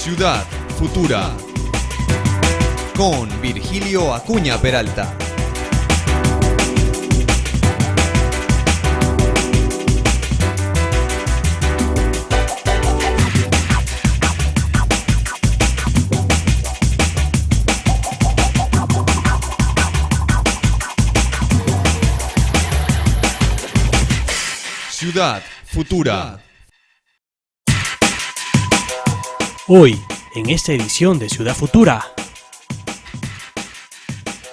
Ciudad Futura con Virgilio Acuña Peralta. Ciudad Futura. Hoy, en esta edición de Ciudad Futura,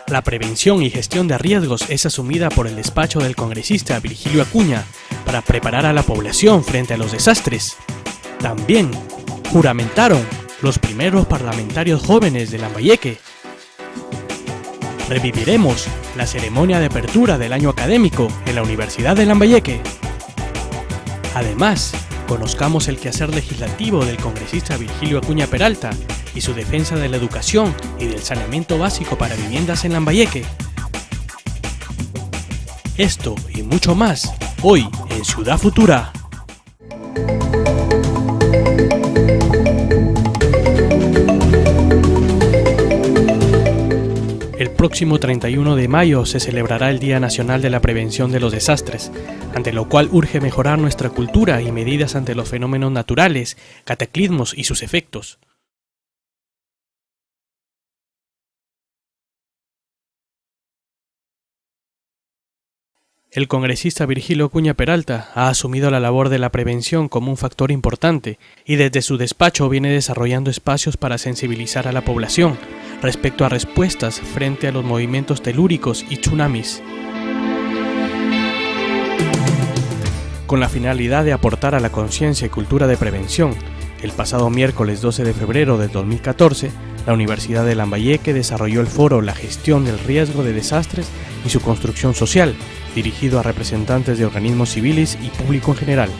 la prevención y gestión de riesgos es asumida por el despacho del congresista Virgilio Acuña para preparar a la población frente a los desastres. También juramentaron los primeros parlamentarios jóvenes de Lambayeque. Reviviremos la ceremonia de apertura del año académico en la Universidad de Lambayeque. Además, conozcamos el quehacer legislativo del congresista Virgilio Acuña Peralta y su defensa de la educación y del saneamiento básico para viviendas en Lambayeque. Esto y mucho más, hoy en Ciudad Futura. El próximo 31 de mayo se celebrará el Día Nacional de la Prevención de los Desastres, ante lo cual urge mejorar nuestra cultura y medidas ante los fenómenos naturales, cataclismos y sus efectos. El congresista Virgilio Acuña Peralta ha asumido la labor de la prevención como un factor importante y desde su despacho viene desarrollando espacios para sensibilizar a la población respecto a respuestas frente a los movimientos telúricos y tsunamis. Con la finalidad de aportar a la conciencia y cultura de prevención, el pasado miércoles 12 de febrero del 2014, la Universidad de Lambayeque desarrolló el foro La gestión del riesgo de desastres y su construcción social, dirigido a representantes de organismos civiles y público en general.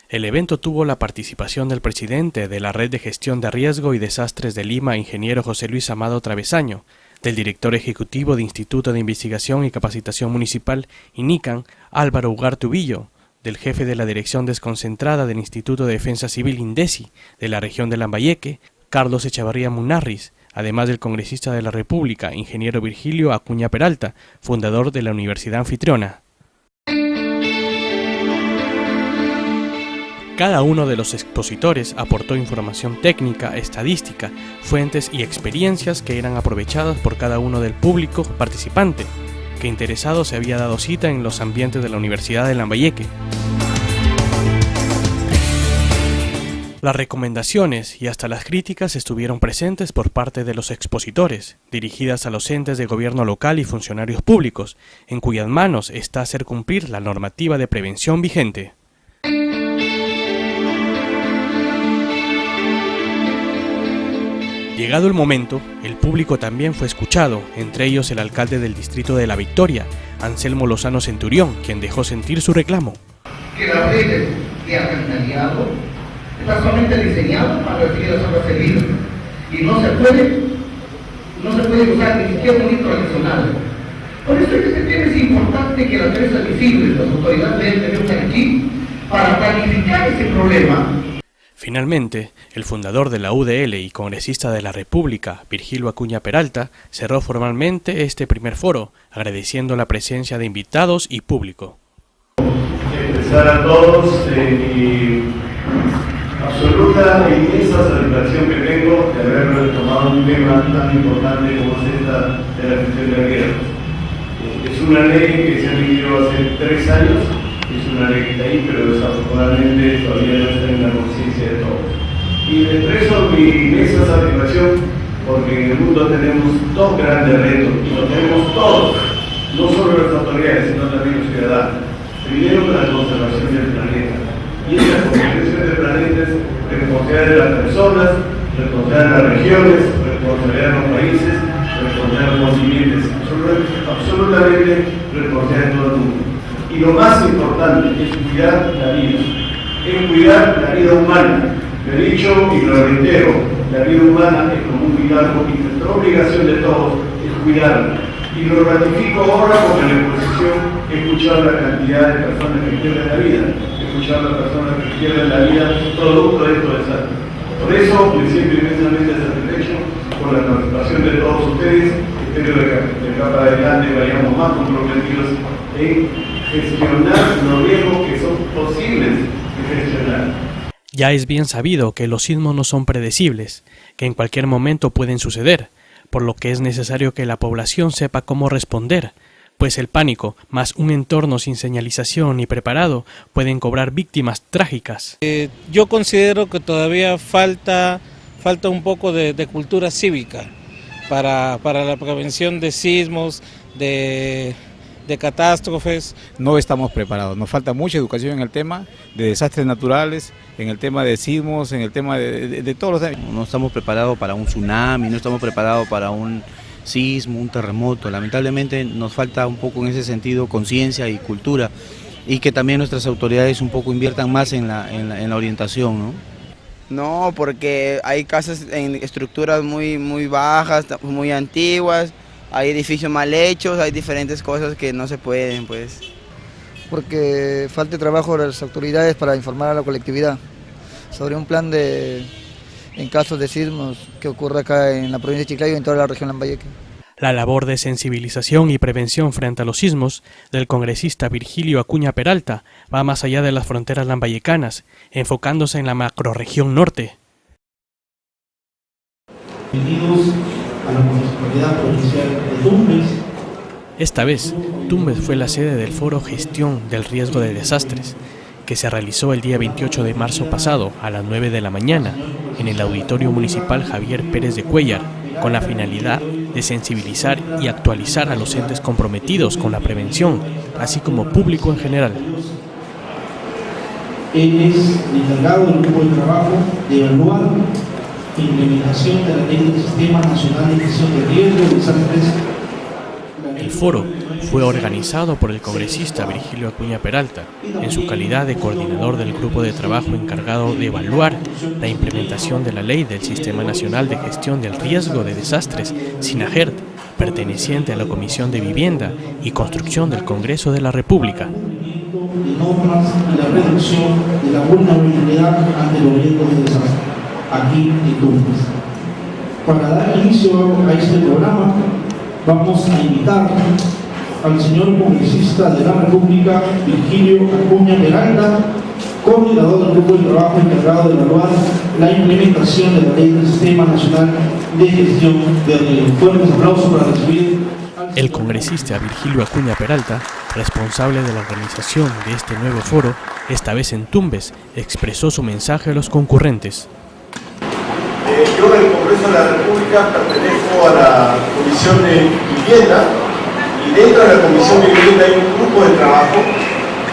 El evento tuvo la participación del presidente de la Red de Gestión de Riesgo y Desastres de Lima, ingeniero José Luis Amado Travesaño, del director ejecutivo de Instituto de Investigación y Capacitación Municipal, INICAN, Álvaro Ugartubillo, del jefe de la Dirección Desconcentrada del Instituto de Defensa Civil INDECI, de la región de Lambayeque, Carlos Echavarría Munarriz, además del congresista de la República, ingeniero Virgilio Acuña Peralta, fundador de la Universidad Anfitriona. Cada uno de los expositores aportó información técnica, estadística, fuentes y experiencias que eran aprovechadas por cada uno del público participante, que interesado se había dado cita en los ambientes de la Universidad de Lambayeque. Las recomendaciones y hasta las críticas estuvieron presentes por parte de los expositores, dirigidas a los entes de gobierno local y funcionarios públicos, en cuyas manos está hacer cumplir la normativa de prevención vigente. Llegado el momento, el público también fue escuchado, entre ellos el alcalde del distrito de La Victoria, Anselmo Lozano Centurión, quien dejó sentir su reclamo. Que las redes de alcantarillado están solamente diseñadas para recibir las aguas servidas y no se puede usar ni siquiera un litro adicional. Por eso es importante que las empresas visibles, las autoridades deben estar aquí para planificar ese problema. Finalmente, el fundador de la UDL y congresista de la República, Virgilio Acuña Peralta, cerró formalmente este primer foro, agradeciendo la presencia de invitados y público. Expresar a todos mi absoluta e inmensa satisfacción que tengo de haber tomado un tema tan importante como es esta de la gestión de riesgos. Es una ley que se ha emitido hace 3 años. Es una ley que está ahí, pero desafortunadamente todavía no está en la conciencia de todos. Y le expreso mi inmensa satisfacción porque en el mundo tenemos 2 grandes retos, y los tenemos todos, no solo las autoridades, sino también los ciudadanos. Primero, la conservación del planeta. Y esa conservación del planeta es responsabilidad de las personas, responsabilidad de las regiones, responsabilidad de los países, responsabilidad de los continentes, absolutamente responsabilidad de todo el mundo. Y lo más importante es cuidar la vida, es cuidar la vida humana. Lo he dicho y lo reitero, la vida humana es como un pilar y nuestra obligación de todos es cuidarla. Y lo ratifico ahora porque en la exposición he escuchado la cantidad de personas que pierden la vida. escuchar a la persona que pierde la vida producto de estos desastres. Por eso me siento inmensamente satisfecho por la participación de todos ustedes. Espero que de acá para adelante vayamos más comprometidos en gestionar los riesgos que son posibles de gestionar. Ya es bien sabido que los sismos no son predecibles, que en cualquier momento pueden suceder, por lo que es necesario que la población sepa cómo responder, pues el pánico, más un entorno sin señalización ni preparado, pueden cobrar víctimas trágicas. Yo considero que todavía falta un poco de cultura cívica para la prevención de sismos, de catástrofes. No estamos preparados, nos falta mucha educación en el tema de desastres naturales, en el tema de sismos, en el tema de todos los temas. No estamos preparados para un tsunami, no estamos preparados para un sismo, un terremoto. Lamentablemente nos falta un poco en ese sentido conciencia y cultura, y que también nuestras autoridades un poco inviertan más en la orientación, ¿no? No, porque hay casas en estructuras muy bajas, muy antiguas, hay edificios mal hechos, hay diferentes cosas que no se pueden, pues. Porque falta trabajo de las autoridades para informar a la colectividad sobre un plan en casos de sismos que ocurre acá en la provincia de Chiclayo y en toda la región Lambayeque. La labor de sensibilización y prevención frente a los sismos del congresista Virgilio Acuña Peralta va más allá de las fronteras lambayecanas, enfocándose en la macrorregión norte. Bienvenidos a la Municipalidad Provincial de Tumbes. Esta vez, Tumbes fue la sede del Foro Gestión del Riesgo de Desastres, que se realizó el día 28 de marzo pasado a las 9 de la mañana en el Auditorio Municipal Javier Pérez de Cuéllar, con la finalidad de sensibilizar y actualizar a los entes comprometidos con la prevención, así como público en general. Él es el encargado del grupo de trabajo de evaluar la implementación de la Ley del Sistema Nacional de Gestión de Riesgo de Desastres. El foro fue organizado por el congresista Virgilio Acuña Peralta, en su calidad de coordinador del grupo de trabajo encargado de evaluar la implementación de la Ley del Sistema Nacional de Gestión del Riesgo de Desastres, SINAGERT, perteneciente a la Comisión de Vivienda y Construcción del Congreso de la República. De normas y la reducción de la vulnerabilidad ante los riesgos de desastre, aquí en Tumbes. Para dar inicio a este programa, vamos a invitar al señor congresista de la República, Virgilio Acuña Peralta, coordinador del grupo de trabajo encargado de evaluar la implementación de la Ley del Sistema Nacional de Gestión de Riesgo. Fuertes aplausos para recibir. El congresista Virgilio Acuña Peralta, responsable de la organización de este nuevo foro, esta vez en Tumbes, expresó su mensaje a los concurrentes. Yo del Congreso de la República pertenezco a la Comisión de Vivienda, y dentro de la Comisión de Vivienda hay un grupo de trabajo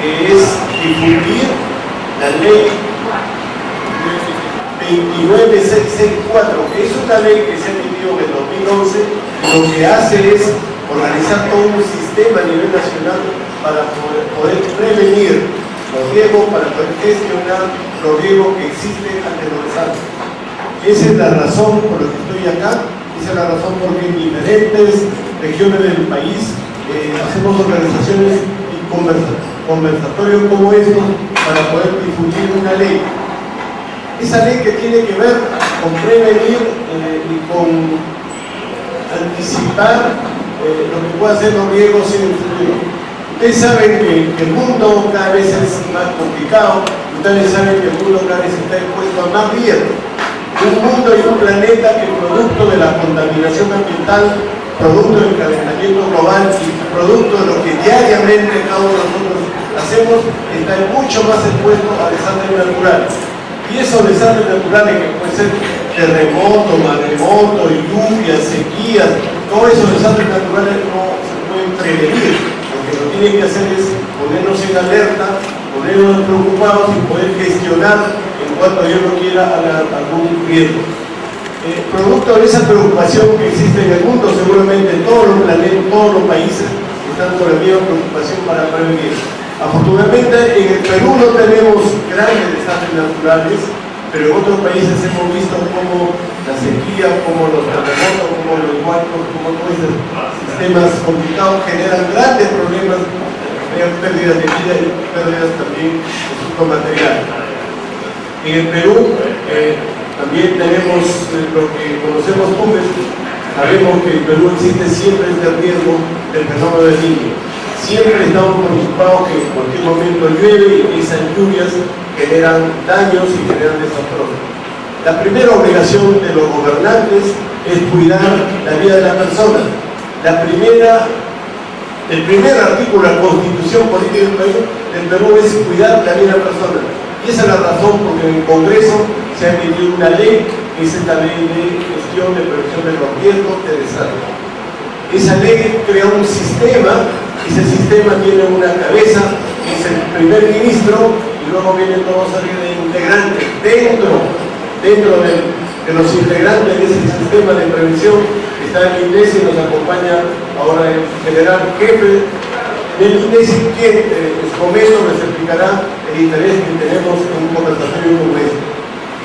que es difundir la ley 29664, que es una ley que se ha emitido en 2011, y lo que hace es organizar todo un sistema a nivel nacional para poder prevenir los riesgos, para poder gestionar los riesgos que existen ante los desastres. Esa es la razón por la que estoy acá, esa es la razón por la que en diferentes regiones del país hacemos organizaciones y conversatorios como estos para poder difundir una ley. Esa ley que tiene que ver con prevenir y con anticipar lo que puede hacer los riesgos en el futuro. Ustedes saben que el mundo cada vez es más complicado, ustedes saben que el mundo cada vez está expuesto a más riesgos. Un mundo y un planeta que producto de la contaminación ambiental, producto del calentamiento global y producto de lo que diariamente cada uno de nosotros hacemos, está mucho más expuesto a desastres naturales. Y esos desastres naturales que pueden ser terremotos, maremotos, lluvias, sequías, todos esos desastres naturales no se pueden prevenir. Lo que lo tienen que hacer es ponernos en alerta, ponernos preocupados y poder gestionar en cuanto Dios lo quiera algún riesgo. Producto de esa preocupación que existe en el mundo, seguramente en todos los planetas, todos los países están con la misma preocupación para prevenir. Afortunadamente en el Perú no tenemos grandes desastres naturales, pero en otros países hemos visto cómo la sequía, como los terremotos, como los huaicos, como todos estos sistemas complicados generan grandes problemas hayan pérdidas de vida y pérdidas también de fruto material. En el Perú también tenemos lo que conocemos como sabemos que en Perú existe siempre este riesgo del fenómeno del Niño. Siempre estamos preocupados que en cualquier momento llueve y esas lluvias generan daños y generan desastres. La primera obligación de los gobernantes es cuidar la vida de la persona. El primer artículo de la Constitución Política del Perú es cuidar la vida de la persona. Y esa es la razón por que en el Congreso se ha emitido una ley, que es esta ley de gestión de prevención de los riesgos de desastre. Esa ley crea un sistema, ese sistema tiene una cabeza, que es el primer ministro, y luego vienen todos una serie de integrantes. Dentro de los integrantes de ese sistema de prevención está el INESI, nos acompaña ahora el general jefe del INESI, quien en su momento les explicará el interés que tenemos en un conversatorio como este.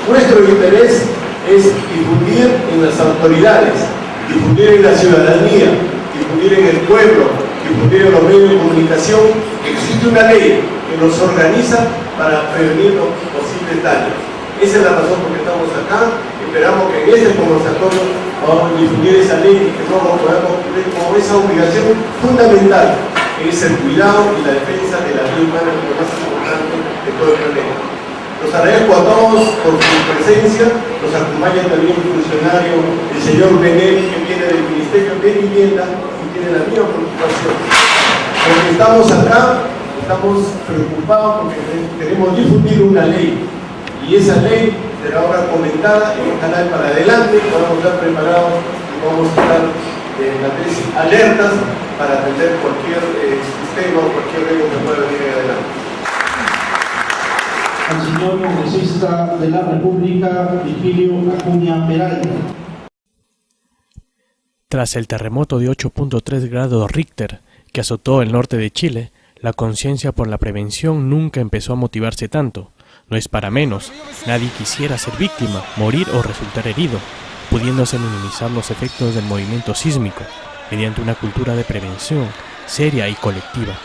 Nuestro interés es difundir en las autoridades, difundir en la ciudadanía, difundir en el pueblo, difundir en los medios de comunicación que existe una ley que nos organiza para prevenir los posibles daños. Esa es la razón por la que estamos acá. Esperamos que en este conversatorio podamos difundir esa ley y que todos podamos cumplir con esa obligación fundamental, que es el cuidado y la defensa de la vida humana, que es lo más importante de todo el planeta. Los agradezco a todos por su presencia. Nos acompaña también un funcionario, el señor Benel, que viene del Ministerio de Vivienda y tiene la misma preocupación. Porque estamos acá, estamos preocupados porque queremos difundir una ley. Y esa ley será ahora comentada en un canal para adelante, vamos a estar preparados y vamos a estar alertas para atender cualquier sistema o cualquier riesgo que pueda venir adelante. Al señor congresista de la República, Virgilio Acuña Peralta. Tras el terremoto de 8.3 grados Richter que azotó el norte de Chile, la conciencia por la prevención nunca empezó a motivarse tanto. No es para menos, nadie quisiera ser víctima, morir o resultar herido, pudiéndose minimizar los efectos del movimiento sísmico, mediante una cultura de prevención seria y colectiva.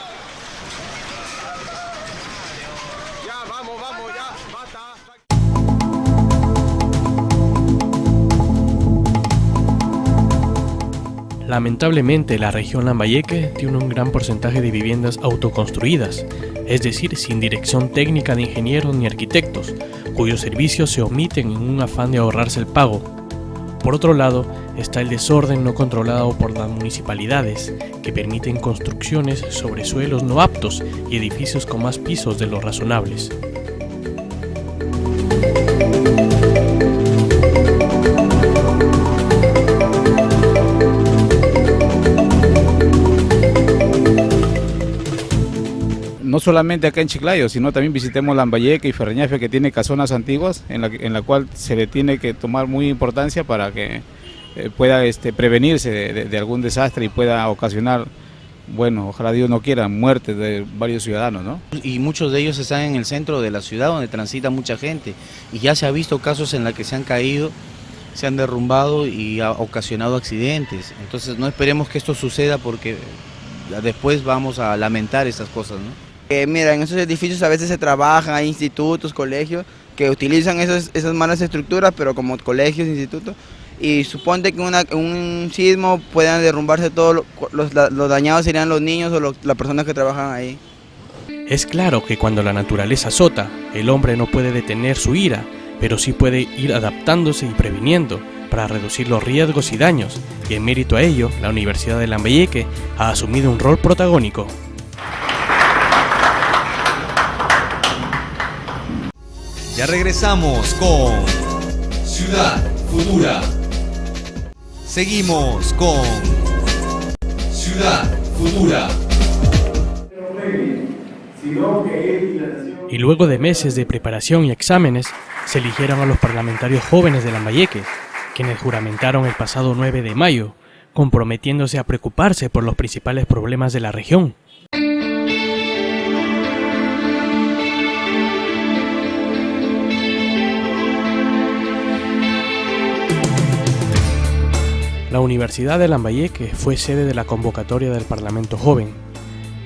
Lamentablemente, la región Lambayeque tiene un gran porcentaje de viviendas autoconstruidas, es decir, sin dirección técnica de ingenieros ni arquitectos, cuyos servicios se omiten en un afán de ahorrarse el pago. Por otro lado, está el desorden no controlado por las municipalidades, que permiten construcciones sobre suelos no aptos y edificios con más pisos de los razonables. No solamente acá en Chiclayo, sino también visitemos Lambayeque y Ferreñafe, que tiene casonas antiguas en la cual se le tiene que tomar muy importancia para que pueda prevenirse de algún desastre y pueda ocasionar, bueno, ojalá Dios no quiera, muertes de varios ciudadanos, ¿no? Y muchos de ellos están en el centro de la ciudad donde transita mucha gente y ya se ha visto casos en los que se han caído, se han derrumbado y ha ocasionado accidentes. Entonces no esperemos que esto suceda porque después vamos a lamentar estas cosas, ¿no? Mira, en esos edificios a veces se trabajan, hay institutos, colegios que utilizan esas malas estructuras, pero como colegios, institutos, y suponte que un sismo puedan derrumbarse todos, los dañados serían los niños o las personas que trabajan ahí. Es claro que cuando la naturaleza azota, el hombre no puede detener su ira, pero sí puede ir adaptándose y previniendo para reducir los riesgos y daños, y en mérito a ello, la Universidad de Lambayeque ha asumido un rol protagónico. Ya regresamos con Ciudad Futura. Seguimos con Ciudad Futura. Y luego de meses de preparación y exámenes, se eligieron a los parlamentarios jóvenes de Lambayeque, quienes juramentaron el pasado 9 de mayo, comprometiéndose a preocuparse por los principales problemas de la región. La Universidad de Lambayeque fue sede de la convocatoria del Parlamento Joven.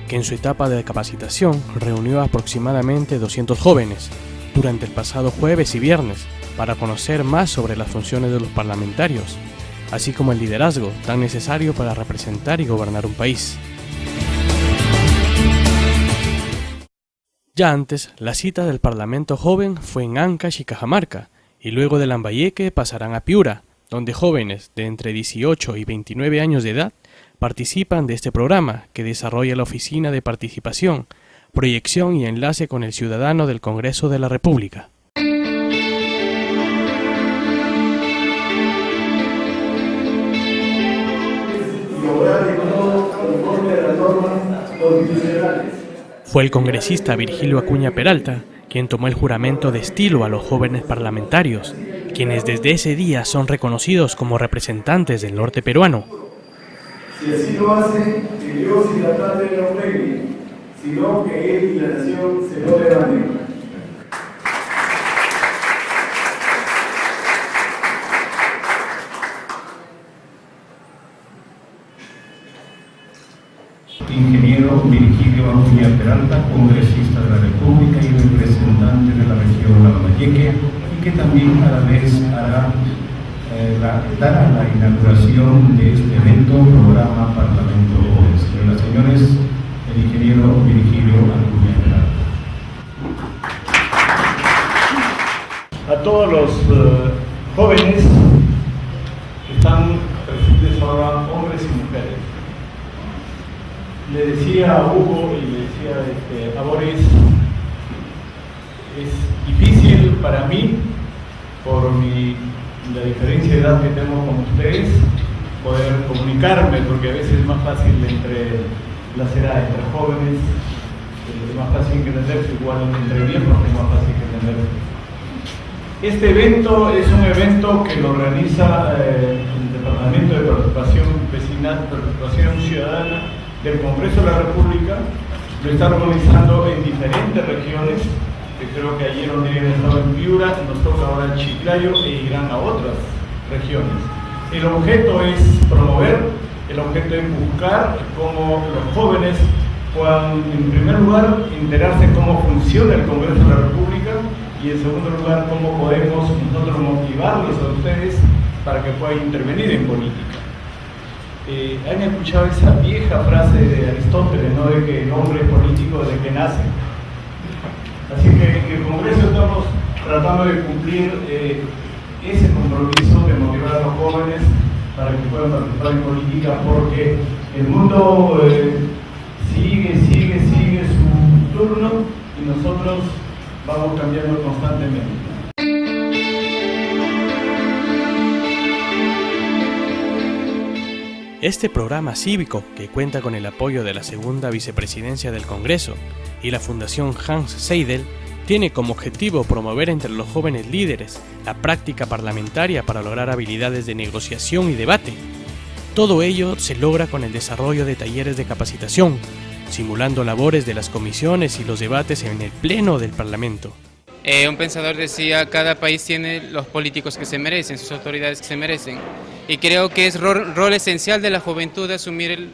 que en su etapa de capacitación reunió aproximadamente 200 jóvenes durante el pasado jueves y viernes para conocer más sobre las funciones de los parlamentarios, así como el liderazgo tan necesario para representar y gobernar un país. Ya antes, la cita del Parlamento Joven fue en Ancash y Cajamarca, y luego de Lambayeque pasarán a Piura, donde jóvenes de entre 18 y 29 años de edad participan de este programa que desarrolla la Oficina de Participación, Proyección y Enlace con el Ciudadano del Congreso de la República. Fue el congresista Virgilio Acuña Peralta quien tomó el juramento de estilo a los jóvenes parlamentarios, quienes desde ese día son reconocidos como representantes del norte peruano. Si así lo hace, que Dios y la patria lo premien, sino que Él y la nación se lo levanten. Ingeniero Virgilio Acuña Peralta, congresista de la República y representante de la región Lambayeque, y que también a la vez dará la inauguración de este evento, programa Parlamento Joven. Señoras y señores, el ingeniero Virgilio Acuña Peralta. A todos los jóvenes que están presentes ahora, hombres y mujeres, le decía a Hugo y le decía a Boris, es difícil para mí, por la diferencia de edad que tengo con ustedes, poder comunicarme, porque a veces es más fácil entre las edades, entre jóvenes, es más fácil que entenderse, igual entre viejos es más fácil que entenderse. Este evento es un evento que lo organiza el Departamento de Participación Vecinal, Participación Ciudadana del Congreso de la República. Lo está organizando en diferentes regiones, que creo que ayer donde habían estado en Piura, nos toca ahora en Chiclayo e irán a otras regiones. El objeto es promover, el objeto es buscar cómo los jóvenes puedan, en primer lugar, enterarse cómo funciona el Congreso de la República, y en segundo lugar, cómo podemos nosotros motivarlos a ustedes para que puedan intervenir en política. ¿Han escuchado esa vieja frase de Aristóteles, ¿no?, de que el hombre es político desde que nace? Así que en el Congreso estamos tratando de cumplir ese compromiso de motivar a los jóvenes para que puedan participar en política, porque el mundo sigue su turno y nosotros vamos cambiando constantemente. Este programa cívico, que cuenta con el apoyo de la segunda vicepresidencia del Congreso y la Fundación Hans Seidel, tiene como objetivo promover entre los jóvenes líderes la práctica parlamentaria para lograr habilidades de negociación y debate. Todo ello se logra con el desarrollo de talleres de capacitación, simulando labores de las comisiones y los debates en el Pleno del Parlamento. Un pensador decía, cada país tiene los políticos que se merecen, sus autoridades que se merecen. Y creo que es rol esencial de la juventud asumir el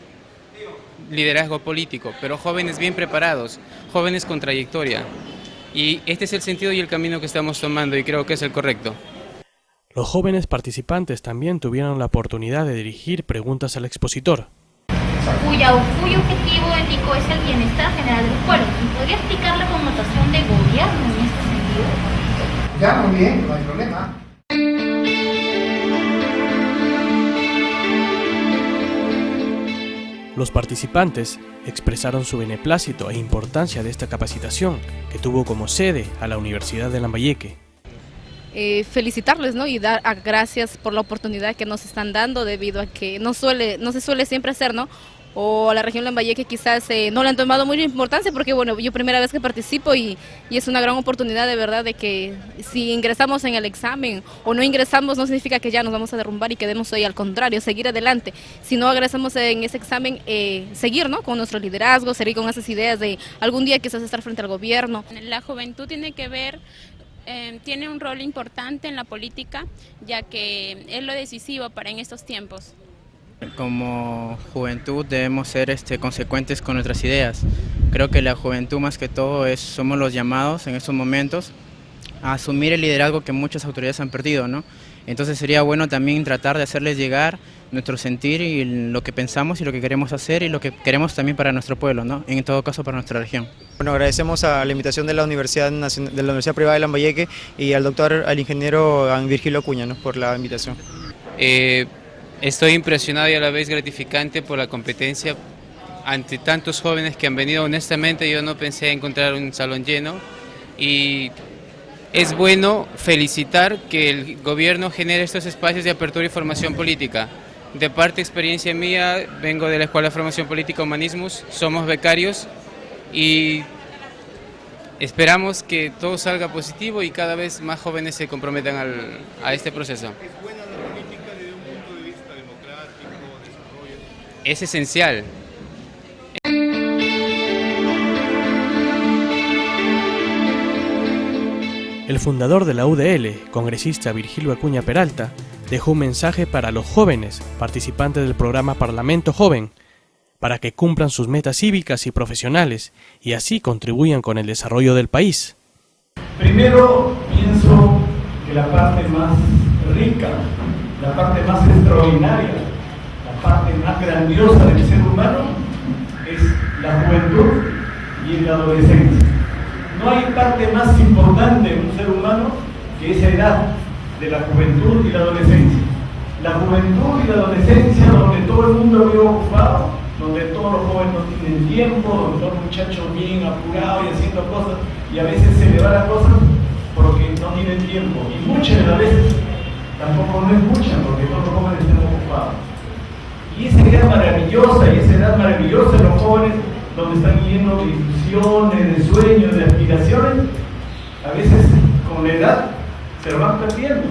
liderazgo político, pero jóvenes bien preparados, jóvenes con trayectoria. Y este es el sentido y el camino que estamos tomando y creo que es el correcto. Los jóvenes participantes también tuvieron la oportunidad de dirigir preguntas al expositor. Cuyo objetivo ético es el bienestar general del pueblo. ¿Podría explicar la connotación de gobierno en este sentido? Ya, muy bien, no hay problema. Los participantes expresaron su beneplácito e importancia de esta capacitación, que tuvo como sede a la Universidad de Lambayeque. Felicitarles, ¿no?, y dar gracias por la oportunidad que nos están dando, debido a que no se suele siempre hacer, ¿no? O a la región Lambayeque quizás no le han tomado mucha importancia, porque bueno, yo primera vez que participo y es una gran oportunidad de verdad, de que si ingresamos en el examen o no ingresamos no significa que ya nos vamos a derrumbar y quedemos ahí, al contrario, seguir adelante. Si no ingresamos en ese examen, seguir, ¿no?, con nuestro liderazgo, seguir con esas ideas de algún día quizás estar frente al gobierno. La juventud tiene un rol importante en la política, ya que es lo decisivo para en estos tiempos. Como juventud debemos ser consecuentes con nuestras ideas. Creo que la juventud más que todo somos los llamados en estos momentos a asumir el liderazgo que muchas autoridades han perdido, ¿no? Entonces sería bueno también tratar de hacerles llegar nuestro sentir y lo que pensamos y lo que queremos hacer y lo que queremos también para nuestro pueblo, ¿no? En todo caso para nuestra región. Bueno, agradecemos a la invitación de la Universidad Privada de Lambayeque y al ingeniero Virgilio Acuña, ¿no?, por la invitación. Estoy impresionado y a la vez gratificante por la competencia ante tantos jóvenes que han venido. Honestamente yo no pensé encontrar un salón lleno y es bueno felicitar que el gobierno genere estos espacios de apertura y formación política. De parte experiencia mía, vengo de la Escuela de Formación Política Humanismos, somos becarios y esperamos que todo salga positivo y cada vez más jóvenes se comprometan a este proceso. ¿Es buena la política desde un punto de vista democrático, desarrollo? Es esencial. El fundador de la UDL, congresista Virgilio Acuña Peralta, dejó un mensaje para los jóvenes participantes del programa Parlamento Joven, para que cumplan sus metas cívicas y profesionales y así contribuyan con el desarrollo del país. Primero, pienso que la parte más rica, la parte más extraordinaria, la parte más grandiosa del ser humano es la juventud y la adolescencia. No hay parte más importante en un ser humano que esa edad de la juventud y la adolescencia. La juventud y la adolescencia donde todo el mundo vive ocupado, donde todos los jóvenes no tienen tiempo, donde todos los muchachos bien apurados y haciendo cosas y a veces se le van las cosas porque no tienen tiempo. Y muchas de las veces tampoco no escuchan porque todos los jóvenes están ocupados. Y esa edad maravillosa, los jóvenes donde están llenos de ilusiones, de sueños, de aspiraciones, a veces con la edad se lo van perdiendo.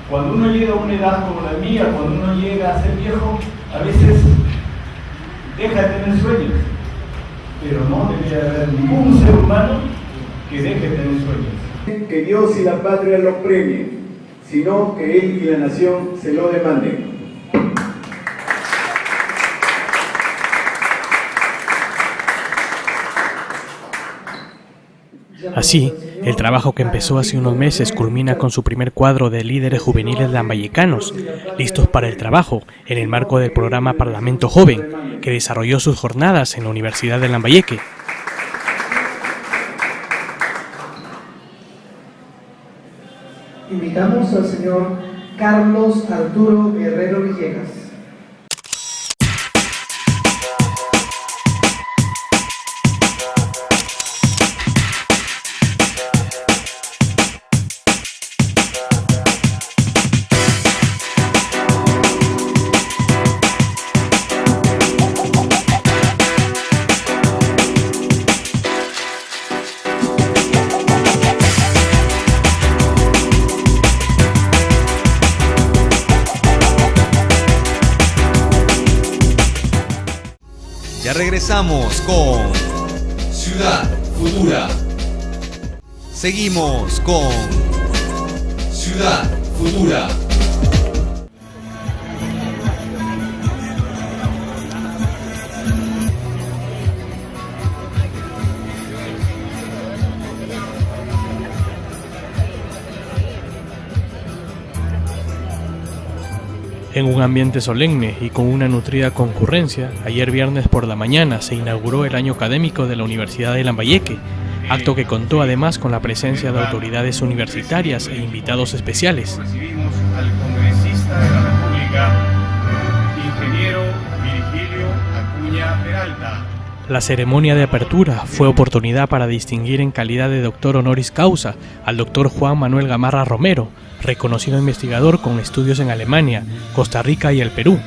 Cuando uno llega a una edad como la mía, cuando uno llega a ser viejo, a veces deja de tener sueños, pero no debería haber ningún ser humano que deje de tener sueños. Que Dios y la patria lo premien, sino que Él y la nación se lo demanden. Así, el trabajo que empezó hace unos meses culmina con su primer cuadro de líderes juveniles lambayecanos, listos para el trabajo en el marco del programa Parlamento Joven, que desarrolló sus jornadas en la Universidad de Lambayeque. Invitamos al señor Carlos Arturo Guerrero Villegas. Ya regresamos con Ciudad Futura. Seguimos con Ciudad Futura. En un ambiente solemne y con una nutrida concurrencia, ayer viernes por la mañana se inauguró el año académico de la Universidad de Lambayeque, acto que contó además con la presencia de autoridades universitarias e invitados especiales. Recibimos al congresista de la República, ingeniero Virgilio Acuña Peralta. La ceremonia de apertura fue oportunidad para distinguir en calidad de doctor honoris causa al doctor Juan Manuel Gamarra Romero, reconocido investigador con estudios en Alemania, Costa Rica y el Perú.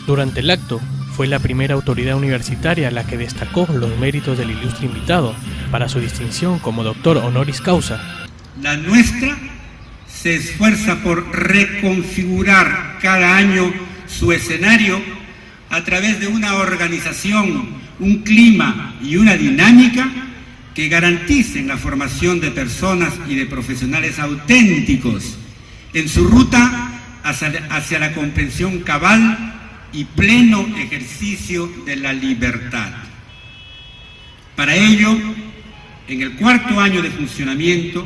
Durante el acto, fue la primera autoridad universitaria la que destacó los méritos del ilustre invitado para su distinción como doctor honoris causa. La nuestra se esfuerza por reconfigurar cada año su escenario a través de una organización, un clima y una dinámica que garanticen la formación de personas y de profesionales auténticos en su ruta hacia la comprensión cabal y pleno ejercicio de la libertad. Para ello, en el 4º año de funcionamiento,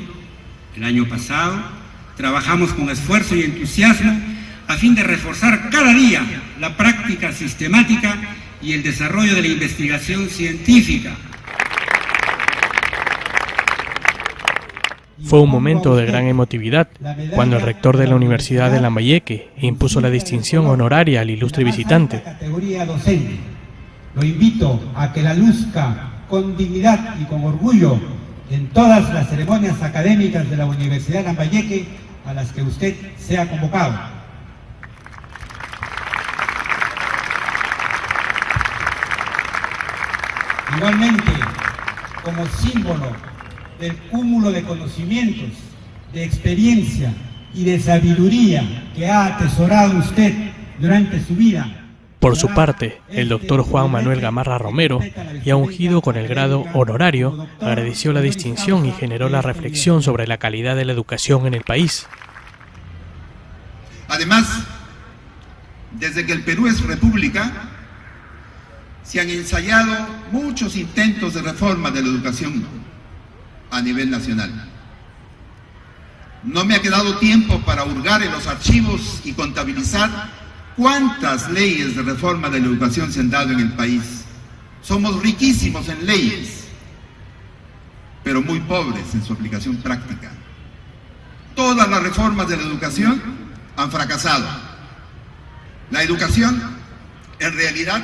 el año pasado, trabajamos con esfuerzo y entusiasmo a fin de reforzar cada día la práctica sistemática y el desarrollo de la investigación científica. Fue un momento de gran emotividad cuando el rector de la Universidad de Lambayeque impuso la distinción honoraria al ilustre visitante. Categoría docente. Lo invito a que la luzca con dignidad y con orgullo en todas las ceremonias académicas de la Universidad de Lambayeque a las que usted sea convocado. Igualmente, como símbolo del cúmulo de conocimientos, de experiencia y de sabiduría que ha atesorado usted durante su vida. Por su parte, el doctor Juan Manuel Gamarra Romero, ya ungido con el grado honorario, agradeció la distinción y generó la reflexión sobre la calidad de la educación en el país. Además, desde que el Perú es república, se han ensayado muchos intentos de reforma de la educación a nivel nacional. No me ha quedado tiempo para hurgar en los archivos y contabilizar cuántas leyes de reforma de la educación se han dado en el país. Somos riquísimos en leyes, pero muy pobres en su aplicación práctica. Todas las reformas de la educación han fracasado. La educación, en realidad,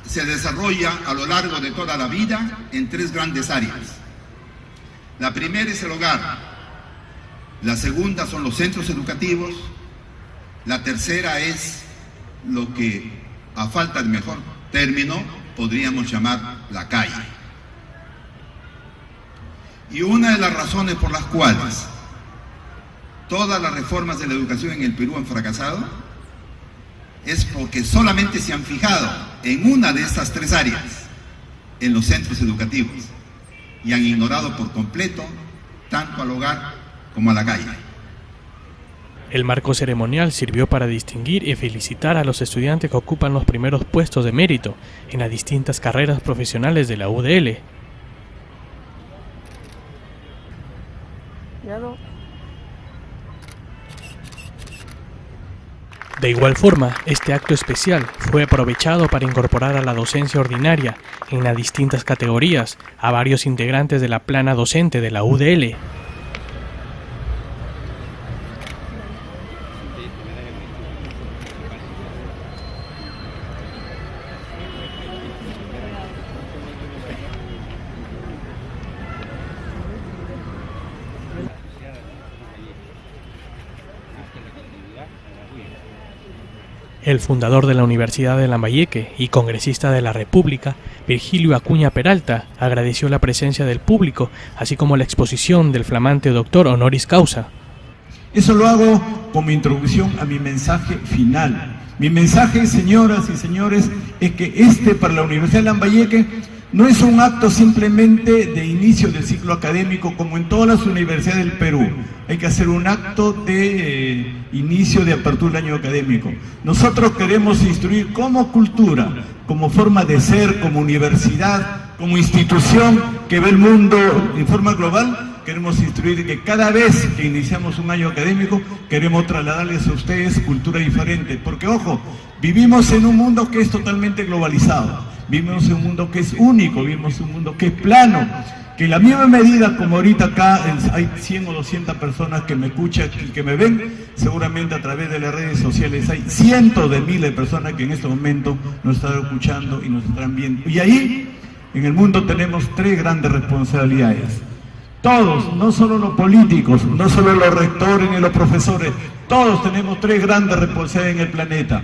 se desarrolla a lo largo de toda la vida en 3 grandes áreas. La primera es el hogar, la segunda son los centros educativos, la tercera es lo que, a falta de mejor término, podríamos llamar la calle. Y una de las razones por las cuales todas las reformas de la educación en el Perú han fracasado es porque solamente se han fijado en una de estas 3 áreas, en los centros educativos, y han ignorado por completo tanto al hogar como a la calle. El marco ceremonial sirvió para distinguir y felicitar a los estudiantes que ocupan los primeros puestos de mérito en las distintas carreras profesionales de la UDL. De igual forma, este acto especial fue aprovechado para incorporar a la docencia ordinaria en las distintas categorías a varios integrantes de la plana docente de la UDL. El fundador de la Universidad de Lambayeque y congresista de la República, Virgilio Acuña Peralta, agradeció la presencia del público, así como la exposición del flamante doctor honoris causa. Eso lo hago como introducción a mi mensaje final. Mi mensaje, señoras y señores, es que para la Universidad de Lambayeque no es un acto simplemente de inicio del ciclo académico como en todas las universidades del Perú. Hay que hacer un acto de inicio de apertura del año académico. Nosotros queremos instruir como cultura, como forma de ser, como universidad, como institución que ve el mundo en forma global. Queremos instruir que cada vez que iniciamos un año académico queremos trasladarles a ustedes cultura diferente. Porque, ojo, vivimos en un mundo que es totalmente globalizado. Vivimos en un mundo que es único, vivimos en un mundo que es plano, que en la misma medida como ahorita acá hay 100 o 200 personas que me escuchan y que me ven, seguramente a través de las redes sociales hay cientos de miles de personas que en este momento nos están escuchando y nos están viendo. Y ahí, en el mundo tenemos 3 grandes responsabilidades. Todos, no solo los políticos, no solo los rectores ni los profesores, todos tenemos 3 grandes responsabilidades en el planeta.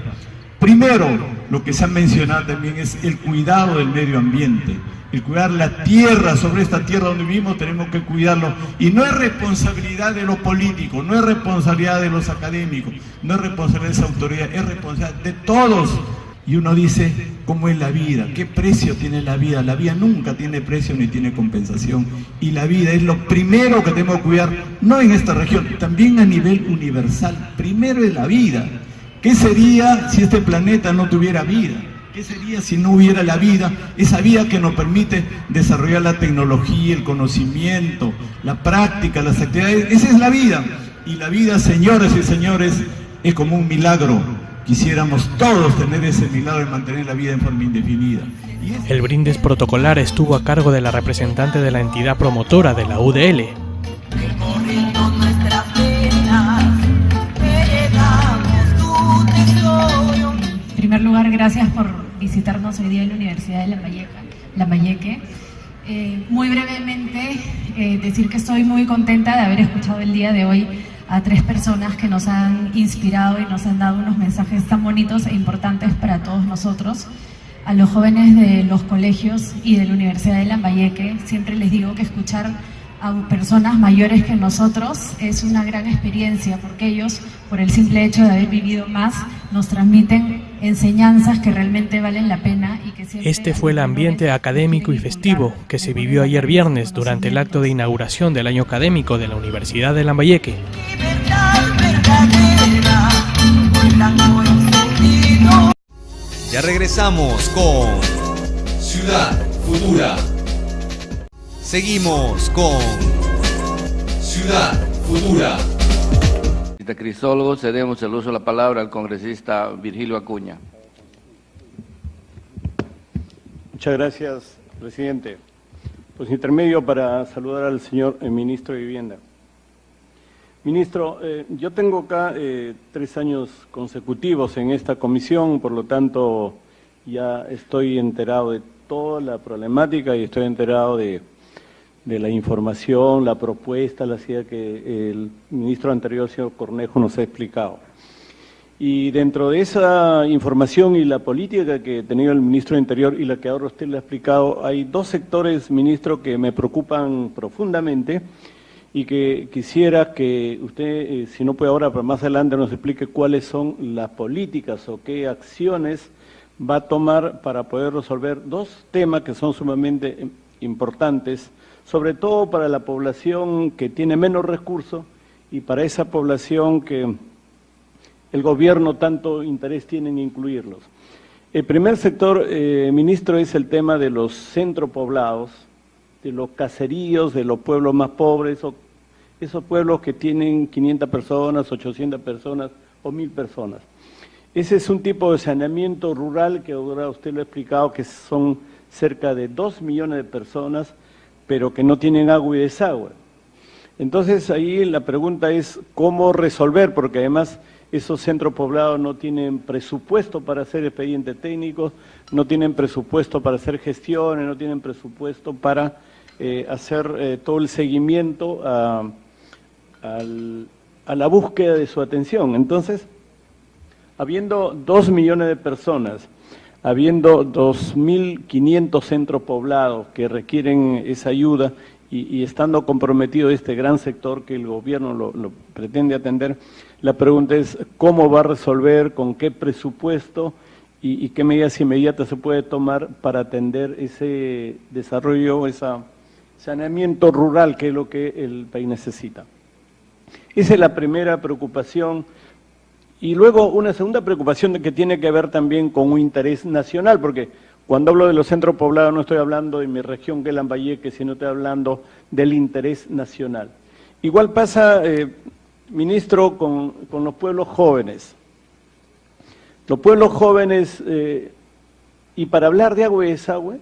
Primero, lo que se ha mencionado también es el cuidado del medio ambiente, el cuidar la tierra. Sobre esta tierra donde vivimos tenemos que cuidarlo, y no es responsabilidad de los políticos, no es responsabilidad de los académicos, no es responsabilidad de esa autoridad, es responsabilidad de todos. Y uno dice, ¿cómo es la vida? ¿Qué precio tiene la vida? La vida nunca tiene precio ni tiene compensación. Y la vida es lo primero que tenemos que cuidar, no en esta región, también a nivel universal. Primero es la vida. ¿Qué sería si este planeta no tuviera vida? ¿Qué sería si no hubiera la vida? Esa vida que nos permite desarrollar la tecnología, el conocimiento, la práctica, las actividades. Esa es la vida. Y la vida, señoras y señores, es como un milagro. Quisiéramos todos tener ese milagro de mantener la vida en forma indefinida. El brindis protocolar estuvo a cargo de la representante de la entidad promotora de la UDL. En primer lugar, gracias por visitarnos hoy día en la Universidad de Lambayeque. Muy brevemente, decir que estoy muy contenta de haber escuchado el día de hoy a 3 personas que nos han inspirado y nos han dado unos mensajes tan bonitos e importantes para todos nosotros. A los jóvenes de los colegios y de la Universidad de Lambayeque, siempre les digo que escuchar a personas mayores que nosotros es una gran experiencia, porque ellos, por el simple hecho de haber vivido más, nos transmiten enseñanzas que realmente valen la pena y que siempre... Este fue el ambiente académico y festivo que se vivió ayer viernes durante el acto de inauguración del año académico de la Universidad de Lambayeque. Ya regresamos con Ciudad Futura. Seguimos con Ciudad Futura. Crisólogo, cedemos el uso de la palabra al congresista Virgilio Acuña. Muchas gracias, presidente. Pues intermedio para saludar al señor ministro de Vivienda. Ministro, yo tengo acá 3 años consecutivos en esta comisión, por lo tanto ya estoy enterado de toda la problemática y estoy enterado de la información, la propuesta, la idea que el ministro anterior, señor Cornejo, nos ha explicado. Y dentro de esa información y la política que ha tenido el ministro del Interior y la que ahora usted le ha explicado, hay 2 sectores, ministro, que me preocupan profundamente y que quisiera que usted, si no puede ahora, pero más adelante nos explique cuáles son las políticas o qué acciones va a tomar para poder resolver 2 temas que son sumamente importantes, sobre todo para la población que tiene menos recursos y para esa población que el gobierno tanto interés tiene en incluirlos. El primer sector, ministro, es el tema de los centros poblados, de los caseríos, de los pueblos más pobres, esos pueblos que tienen 500 personas, 800 personas o 1000 personas. Ese es un tipo de saneamiento rural que ahora usted lo ha explicado, que son cerca de 2 millones de personas, pero que no tienen agua y desagüe. Entonces ahí la pregunta es cómo resolver, porque además esos centros poblados no tienen presupuesto para hacer expedientes técnicos, no tienen presupuesto para hacer gestiones, no tienen presupuesto para hacer todo el seguimiento a la búsqueda de su atención. Entonces, habiendo 2 millones de personas, habiendo 2.500 centros poblados que requieren esa ayuda y estando comprometido este gran sector que el gobierno lo pretende atender, la pregunta es cómo va a resolver, con qué presupuesto y qué medidas inmediatas se puede tomar para atender ese desarrollo, ese saneamiento rural, que es lo que el país necesita. Esa es la primera preocupación. Y luego una segunda preocupación que tiene que ver también con un interés nacional, porque cuando hablo de los centros poblados no estoy hablando de mi región, que es Lambayeque, sino estoy hablando del interés nacional. Igual pasa, ministro, con los pueblos jóvenes. Los pueblos jóvenes, y para hablar de agua y desagüe,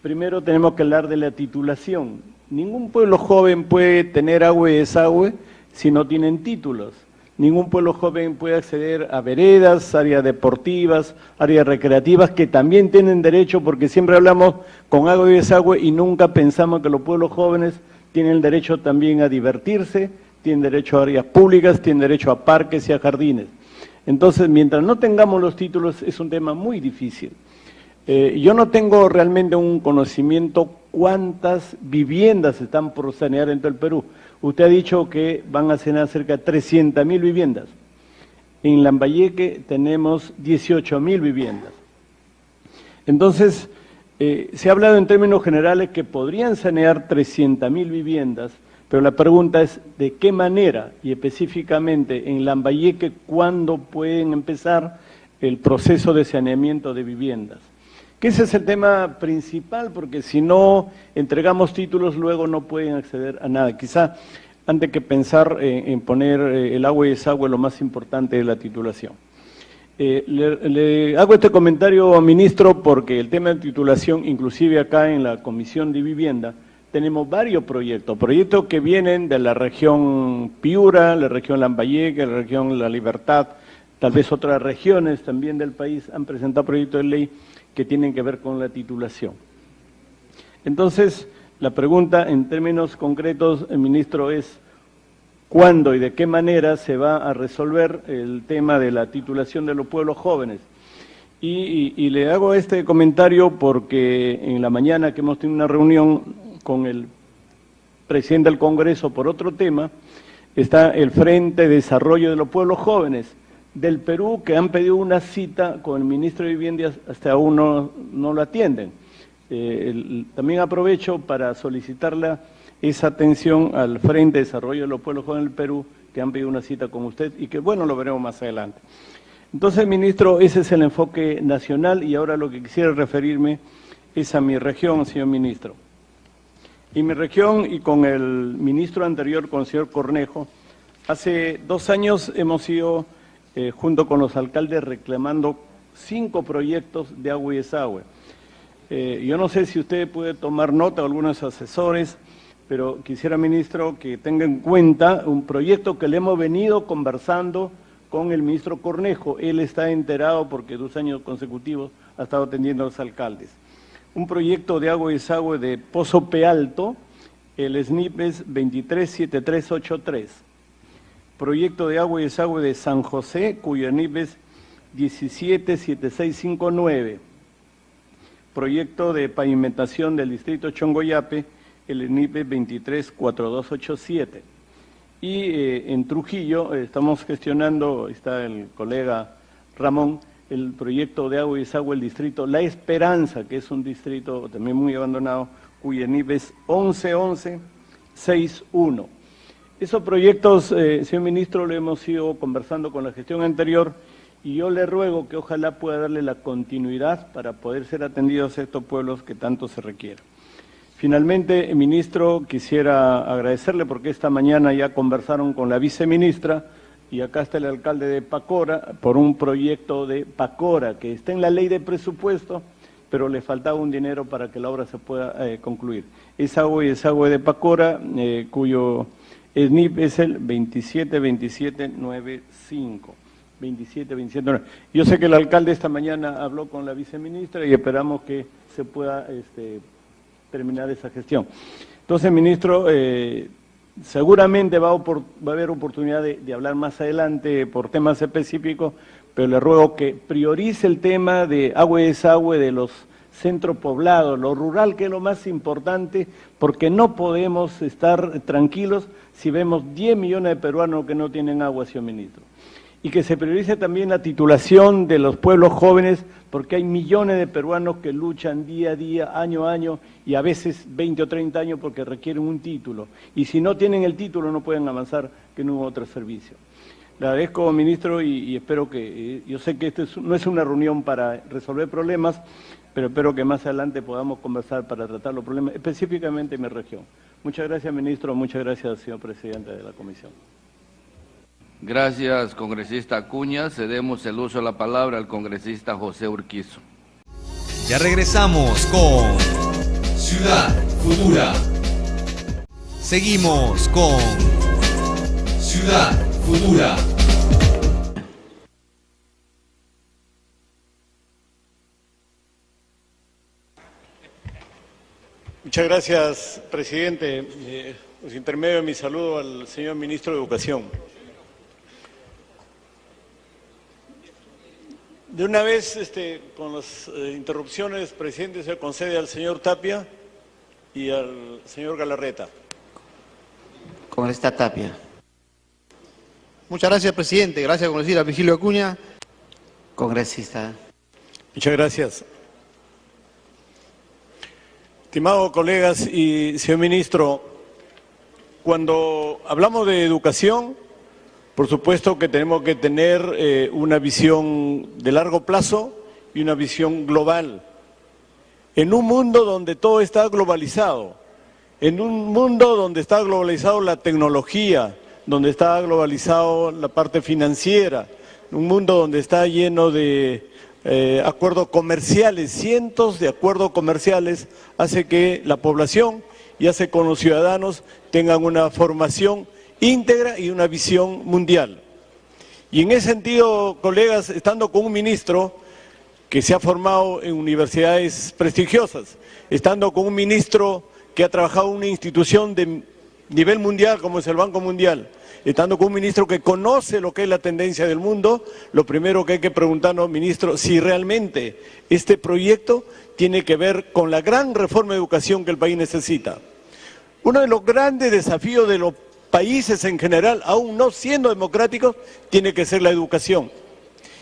primero tenemos que hablar de la titulación. Ningún pueblo joven puede tener agua y desagüe si no tienen títulos. Ningún pueblo joven puede acceder a veredas, áreas deportivas, áreas recreativas, que también tienen derecho, porque siempre hablamos con agua y desagüe y nunca pensamos que los pueblos jóvenes tienen derecho también a divertirse, tienen derecho a áreas públicas, tienen derecho a parques y a jardines. Entonces, mientras no tengamos los títulos, es un tema muy difícil. Yo no tengo realmente un conocimiento cuántas viviendas están por sanear en todo el Perú. Usted ha dicho que van a sanear cerca de 300.000 viviendas. En Lambayeque tenemos 18.000 viviendas. Entonces, se ha hablado en términos generales que podrían sanear 300.000 viviendas, pero la pregunta es de qué manera y específicamente en Lambayeque, ¿cuándo pueden empezar el proceso de saneamiento de viviendas? Que ese es el tema principal, porque si no entregamos títulos, luego no pueden acceder a nada. Quizá antes que pensar en poner el agua y desagüe, lo más importante es la titulación. Le hago este comentario, ministro, porque el tema de titulación, inclusive acá en la Comisión de Vivienda, tenemos varios proyectos que vienen de la región Piura, la región Lambayeque, la región La Libertad, tal vez otras regiones también del país han presentado proyectos de ley que tienen que ver con la titulación. Entonces, la pregunta en términos concretos, ministro, es ¿cuándo y de qué manera se va a resolver el tema de la titulación de los pueblos jóvenes? Y le hago este comentario porque en la mañana que hemos tenido una reunión con el presidente del Congreso por otro tema, está el Frente de Desarrollo de los Pueblos Jóvenes del Perú, que han pedido una cita con el ministro de Vivienda, hasta aún no lo atienden. También aprovecho para solicitarle esa atención al Frente de Desarrollo de los Pueblos Jóvenes del Perú, que han pedido una cita con usted y que, bueno, lo veremos más adelante. Entonces, ministro, ese es el enfoque nacional y ahora lo que quisiera referirme es a mi región, señor ministro. En mi región y con el ministro anterior, con el señor Cornejo, hace 2 años hemos ido junto con los alcaldes reclamando 5 proyectos de agua y desagüe. Yo no sé si usted puede tomar nota o algunos asesores, pero quisiera, ministro, que tenga en cuenta un proyecto que le hemos venido conversando con el ministro Cornejo. Él está enterado porque 2 años consecutivos ha estado atendiendo a los alcaldes. Un proyecto de agua y desagüe de Pozo Pe Alto, el SNIP es 237383. Proyecto de agua y desagüe de San José, cuyo SNIP es 177659. Proyecto de pavimentación del distrito Chongoyape, el SNIP es 234287. Y en Trujillo estamos gestionando, está el colega Ramón, el proyecto de agua y desagüe del distrito La Esperanza, que es un distrito también muy abandonado, cuyo SNIP es 111161. Esos proyectos, señor ministro, lo hemos ido conversando con la gestión anterior y yo le ruego que ojalá pueda darle la continuidad para poder ser atendidos a estos pueblos que tanto se requieren. Finalmente, ministro, quisiera agradecerle porque esta mañana ya conversaron con la viceministra y acá está el alcalde de Pacora por un proyecto de Pacora que está en la ley de presupuesto, pero le faltaba un dinero para que la obra se pueda concluir. Es agua y desagüe de Pacora, cuyo SNIP es el 272795. 272795. Yo sé que el alcalde esta mañana habló con la viceministra y esperamos que se pueda terminar esa gestión. Entonces, ministro, seguramente va a haber oportunidad de hablar más adelante por temas específicos, pero le ruego que priorice el tema de agua y desagüe de los centros poblados, lo rural, que es lo más importante, porque no podemos estar tranquilos si vemos 10 millones de peruanos que no tienen agua, señor ministro. Y que se priorice también la titulación de los pueblos jóvenes, porque hay millones de peruanos que luchan día a día, año a año, y a veces 20 o 30 años porque requieren un título. Y si no tienen el título no pueden avanzar que en otro servicio. Le agradezco, ministro, y espero que, yo sé que esto no es una reunión para resolver problemas, pero espero que más adelante podamos conversar para tratar los problemas, específicamente en mi región. Muchas gracias, ministro, muchas gracias, señor presidente de la comisión. Gracias, congresista Acuña. Cedemos el uso de la palabra al congresista José Urquizo. Ya regresamos con Ciudad Futura. Seguimos con Ciudad Futura. Muchas gracias, presidente. Por intermedio de mi saludo al señor ministro de Educación. De una vez, con las interrupciones, presidente, se concede al señor Tapia y al señor Galarreta. Congresista Tapia. Muchas gracias, presidente. Gracias, congresista Virgilio Acuña. Congresista. Muchas gracias. Estimados colegas y señor ministro, cuando hablamos de educación, por supuesto que tenemos que tener una visión de largo plazo y una visión global. En un mundo donde todo está globalizado, en un mundo donde está globalizado la tecnología, donde está globalizado la parte financiera, un mundo donde está lleno de acuerdos comerciales, cientos de acuerdos comerciales, hace que la población y hace que los ciudadanos tengan una formación íntegra y una visión mundial. Y en ese sentido, colegas, estando con un ministro que se ha formado en universidades prestigiosas, estando con un ministro que ha trabajado en una institución de nivel mundial como es el Banco Mundial, estando con un ministro que conoce lo que es la tendencia del mundo, lo primero que hay que preguntarnos, ministro, si realmente este proyecto tiene que ver con la gran reforma de educación que el país necesita. Uno de los grandes desafíos de los países en general, aún no siendo democráticos, tiene que ser la educación.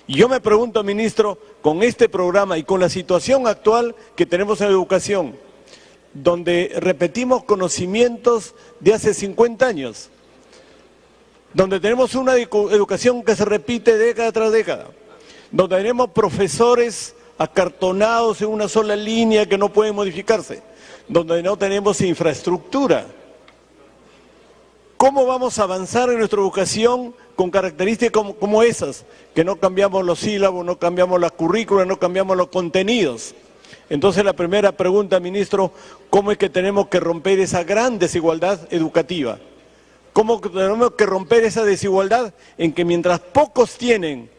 Y yo me pregunto, ministro, con este programa y con la situación actual que tenemos en educación, donde repetimos conocimientos de hace 50 años, donde tenemos una educación que se repite década tras década, donde tenemos profesores acartonados en una sola línea que no pueden modificarse, donde no tenemos infraestructura. ¿Cómo vamos a avanzar en nuestra educación con características como esas? Que no cambiamos los sílabos, no cambiamos las currículas, no cambiamos los contenidos. Entonces la primera pregunta, ministro, ¿cómo es que tenemos que romper esa gran desigualdad educativa? ¿Cómo tenemos que romper esa desigualdad en que mientras pocos tienen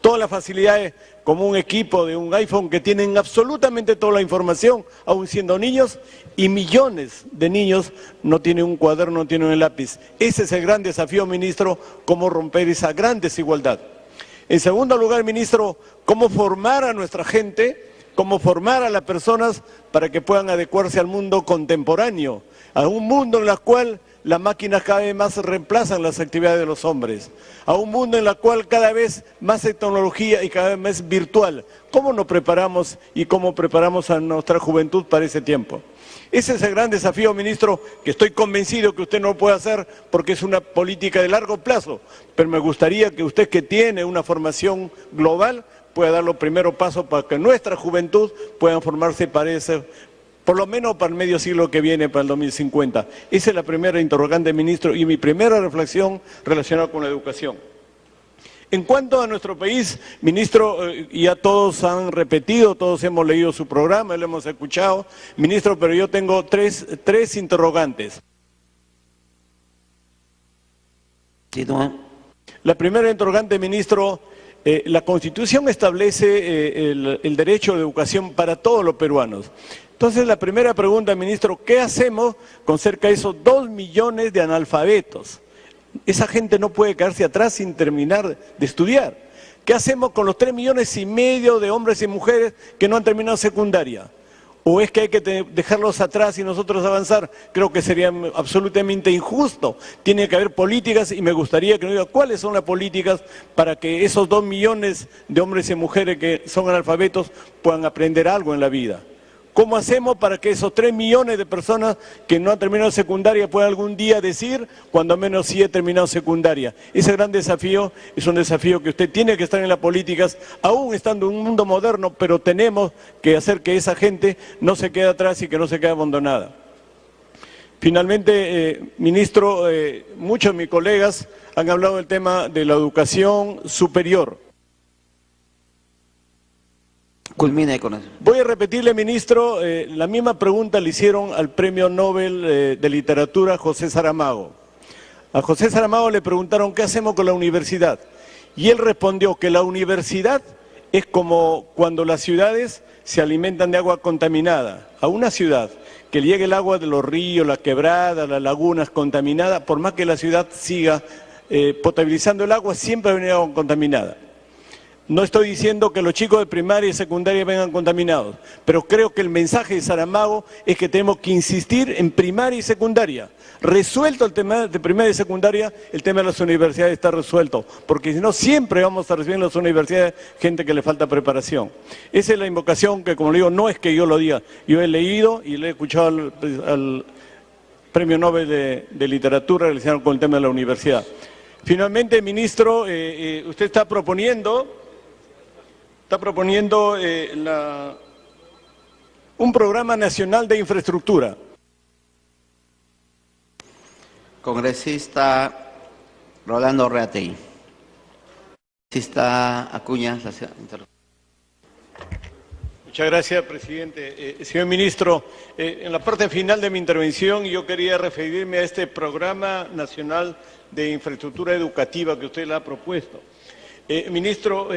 todas las facilidades, como un equipo de un iPhone que tienen absolutamente toda la información, aún siendo niños, y millones de niños no tienen un cuaderno, no tienen un lápiz? Ese es el gran desafío, ministro, cómo romper esa gran desigualdad. En segundo lugar, ministro, cómo formar a nuestra gente, cómo formar a las personas para que puedan adecuarse al mundo contemporáneo, a un mundo en el cual las máquinas cada vez más reemplazan las actividades de los hombres, a un mundo en el cual cada vez más tecnología y cada vez más virtual. ¿Cómo nos preparamos y cómo preparamos a nuestra juventud para ese tiempo? Ese es el gran desafío, ministro, que estoy convencido que usted no lo puede hacer porque es una política de largo plazo, pero me gustaría que usted, que tiene una formación global, pueda dar los primeros pasos para que nuestra juventud pueda formarse para ese, por lo menos para el medio siglo que viene, para el 2050. Esa es la primera interrogante, ministro, y mi primera reflexión relacionada con la educación. En cuanto a nuestro país, ministro, ya todos han repetido, todos hemos leído su programa, lo hemos escuchado, ministro, pero yo tengo tres interrogantes. La primera interrogante, ministro, la Constitución establece el derecho de educación para todos los peruanos. Entonces, la primera pregunta, ministro, ¿qué hacemos con cerca de esos 2 millones de analfabetos? Esa gente no puede quedarse atrás sin terminar de estudiar. ¿Qué hacemos con los 3,5 millones de hombres y mujeres que no han terminado secundaria? ¿O es que hay que dejarlos atrás y nosotros avanzar? Creo que sería absolutamente injusto. Tiene que haber políticas y me gustaría que nos diga cuáles son las políticas para que esos 2 millones de hombres y mujeres que son analfabetos puedan aprender algo en la vida. ¿Cómo hacemos para que esos 3 millones de personas que no han terminado secundaria puedan algún día decir, cuando menos sí he terminado secundaria? Ese gran desafío es un desafío que usted tiene que estar en las políticas, aún estando en un mundo moderno, pero tenemos que hacer que esa gente no se quede atrás y que no se quede abandonada. Finalmente, ministro, muchos de mis colegas han hablado del tema de la educación superior. Culmine con eso. Voy a repetirle, ministro, la misma pregunta le hicieron al Premio Nobel de Literatura José Saramago. A José Saramago le preguntaron qué hacemos con la universidad y él respondió que la universidad es como cuando las ciudades se alimentan de agua contaminada. A una ciudad que le llegue el agua de los ríos, las quebradas, las lagunas contaminadas, por más que la ciudad siga potabilizando el agua, siempre va a venir agua contaminada. No estoy diciendo que los chicos de primaria y secundaria vengan contaminados, pero creo que el mensaje de Saramago es que tenemos que insistir en primaria y secundaria. Resuelto el tema de primaria y secundaria, el tema de las universidades está resuelto, porque si no siempre vamos a recibir en las universidades gente que le falta preparación. Esa es la invocación que, como le digo, no es que yo lo diga, yo he leído y le he escuchado al Premio Nobel de Literatura relacionado con el tema de la universidad. Finalmente, ministro, usted está proponiendo un programa nacional de infraestructura. Congresista Rolando Reatey. Congresista Acuña. Muchas gracias, presidente. Señor ministro, en la parte final de mi intervención yo quería referirme a este programa nacional de infraestructura educativa que usted le ha propuesto. Ministro,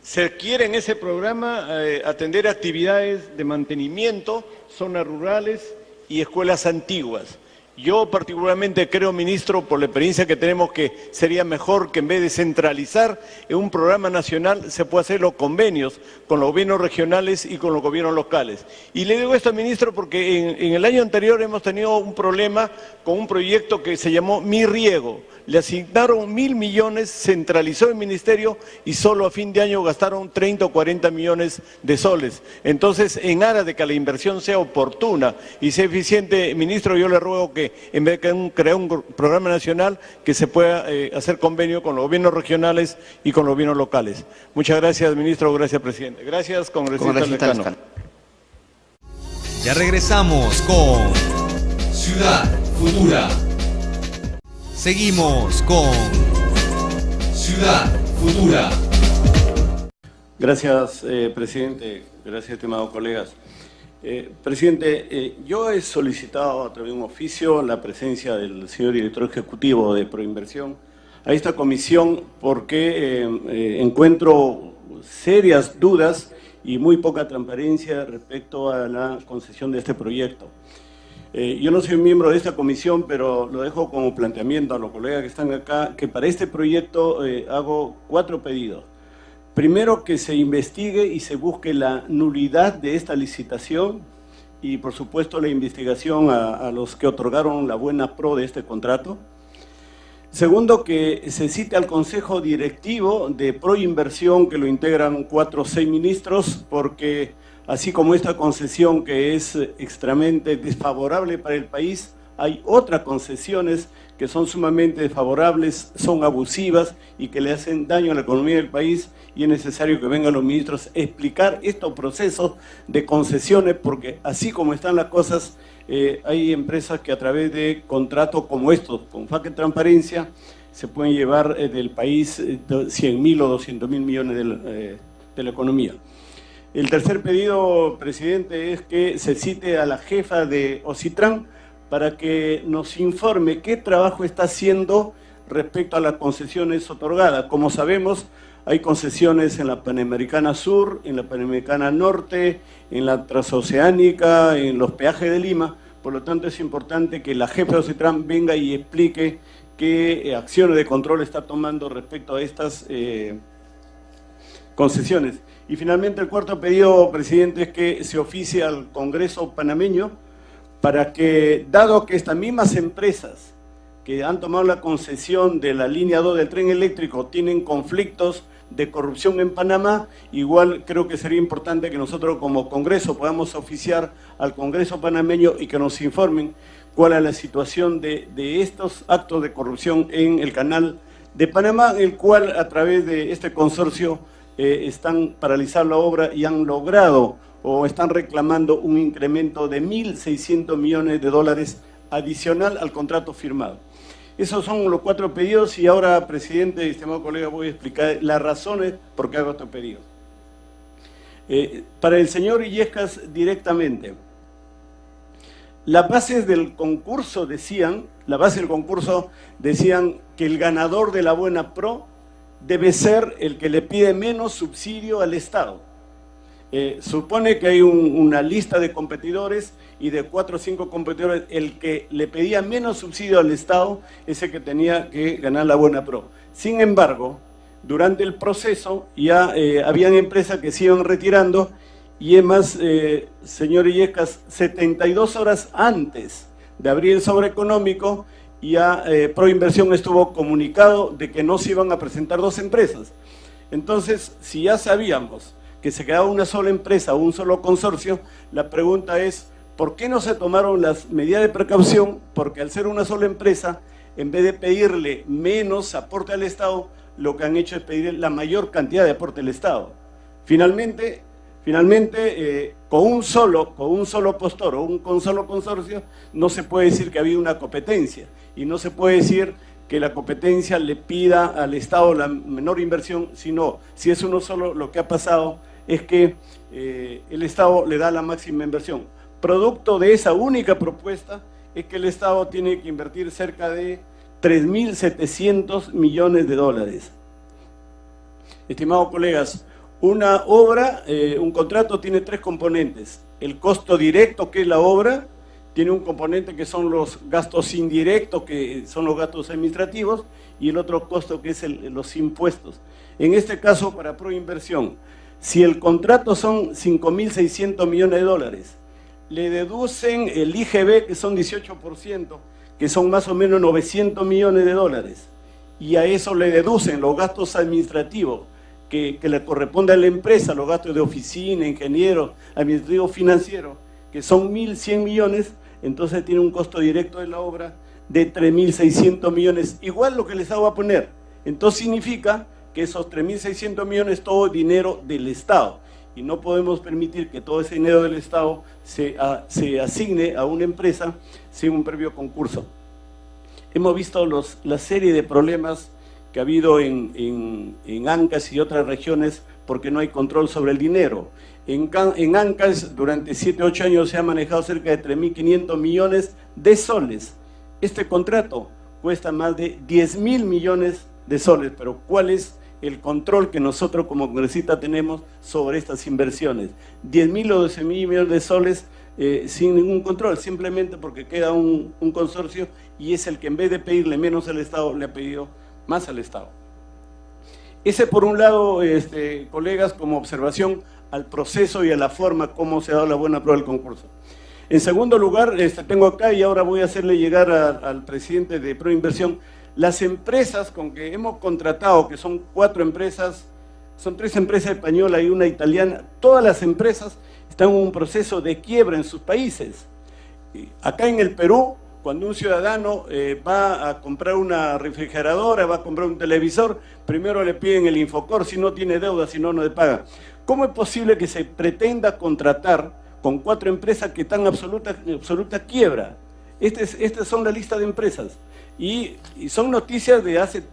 se quiere en ese programa atender actividades de mantenimiento, zonas rurales y escuelas antiguas. Yo particularmente creo, ministro, por la experiencia que tenemos, que sería mejor que en vez de centralizar en un programa nacional se pueda hacer los convenios con los gobiernos regionales y con los gobiernos locales. Y le digo esto, ministro, porque en el año anterior hemos tenido un problema con un proyecto que se llamó Mi Riego. Le asignaron 1.000 millones, centralizó el ministerio y solo a fin de año gastaron 30 o 40 millones de soles. Entonces, en aras de que la inversión sea oportuna y sea eficiente, ministro, yo le ruego que en vez de crear un programa nacional, que se pueda hacer convenio con los gobiernos regionales y con los gobiernos locales. Muchas gracias, ministro. Gracias, presidente. Gracias, congresista Lescano. Ya regresamos con Ciudad Futura. Seguimos con Ciudad Futura. Gracias, presidente. Gracias, estimados colegas. Presidente, yo he solicitado a través de un oficio la presencia del señor director ejecutivo de Proinversión a esta comisión porque encuentro serias dudas y muy poca transparencia respecto a la concesión de este proyecto. Yo no soy miembro de esta comisión, pero lo dejo como planteamiento a los colegas que están acá, que para este proyecto hago 4 pedidos. Primero, que se investigue y se busque la nulidad de esta licitación y, por supuesto, la investigación a los que otorgaron la buena pro de este contrato. Segundo, que se cite al Consejo Directivo de Proinversión, que lo integran 4 o 6 ministros, porque así como esta concesión que es extremadamente desfavorable para el país, hay otras concesiones que son sumamente desfavorables, son abusivas y que le hacen daño a la economía del país, y es necesario que vengan los ministros a explicar estos procesos de concesiones, porque así como están las cosas, hay empresas que a través de contratos como estos, con falta de transparencia, se pueden llevar del país 100.000 o 200.000 millones de la economía. El tercer pedido, presidente, es que se cite a la jefa de Ocitran para que nos informe qué trabajo está haciendo respecto a las concesiones otorgadas. Como sabemos, hay concesiones en la Panamericana Sur, en la Panamericana Norte, en la Transoceánica, en los peajes de Lima. Por lo tanto, es importante que la jefa de Ocitran venga y explique qué acciones de control está tomando respecto a estas concesiones. Y finalmente, el cuarto pedido, presidente, es que se oficie al Congreso panameño para que, dado que estas mismas empresas que han tomado la concesión de la línea 2 del tren eléctrico tienen conflictos de corrupción en Panamá, igual creo que sería importante que nosotros como Congreso podamos oficiar al Congreso panameño y que nos informen cuál es la situación de estos actos de corrupción en el canal de Panamá, el cual a través de este consorcio están paralizando la obra y han logrado o están reclamando un incremento de $1.600 millones adicional al contrato firmado. Esos son los 4 pedidos y ahora, presidente y estimado colega, voy a explicar las razones por qué hago estos pedidos. Para el señor Illescas directamente, las bases del concurso decían que el ganador de la buena pro debe ser el que le pide menos subsidio al Estado. Supone que hay una lista de competidores y de 4 o 5 competidores, el que le pedía menos subsidio al Estado es el que tenía que ganar la buena pro. Sin embargo, durante el proceso ya habían empresas que se iban retirando, y es más, señor Illescas, 72 horas antes de abrir el sobre económico, ya Proinversión estuvo comunicado de que no se iban a presentar 2 empresas. Entonces, si ya sabíamos que se quedaba una sola empresa o un solo consorcio, la pregunta es, ¿por qué no se tomaron las medidas de precaución? Porque al ser una sola empresa, en vez de pedirle menos aporte al Estado, lo que han hecho es pedir la mayor cantidad de aporte al Estado. Finalmente, con un solo postor o con un solo consorcio, no se puede decir que había una competencia, y no se puede decir que la competencia le pida al Estado la menor inversión, sino, si es uno solo, lo que ha pasado es que el Estado le da la máxima inversión. Producto de esa única propuesta es que el Estado tiene que invertir cerca de 3.700 millones de dólares. Estimados colegas, una obra, un contrato tiene 3 componentes. El costo directo, que es la obra, tiene un componente que son los gastos indirectos, que son los gastos administrativos, y el otro costo que es los impuestos. En este caso, para Proinversión, si el contrato son 5.600 millones de dólares, le deducen el IGB, que son 18%, que son más o menos 900 millones de dólares, y a eso le deducen los gastos administrativos que le corresponde a la empresa, los gastos de oficina, ingeniero, administrativo, financiero, que son 1.100 millones, entonces tiene un costo directo de la obra de 3.600 millones, igual lo que el Estado va a poner. Entonces significa que esos 3.600 millones es todo dinero del Estado, y no podemos permitir que todo ese dinero del Estado se asigne a una empresa sin un previo concurso. Hemos visto la serie de problemas que ha habido en Ancash y otras regiones porque no hay control sobre el dinero. En Ancash durante 7 u 8 años se ha manejado cerca de 3.500 millones de soles. Este contrato cuesta más de 10.000 millones de soles, pero ¿cuál es el control que nosotros como congresistas tenemos sobre estas inversiones? 10.000 o 12.000 millones de soles sin ningún control, simplemente porque queda un consorcio, y es el que en vez de pedirle menos al Estado, le ha pedido más al Estado. Ese por un lado, colegas, como observación al proceso y a la forma como se ha dado la buena prueba del concurso. En segundo lugar, tengo acá, y ahora voy a hacerle llegar al presidente de Proinversión, las empresas con que hemos contratado, que son 4 empresas, son 3 empresas españolas y una italiana. Todas las empresas están en un proceso de quiebra en sus países. Acá en el Perú, cuando un ciudadano va a comprar una refrigeradora, va a comprar un televisor, primero le piden el Infocor, si no tiene deuda, si no, no le paga. ¿Cómo es posible que se pretenda contratar con 4 empresas que están en absoluta quiebra? Estas son la lista de empresas, y son noticias de hace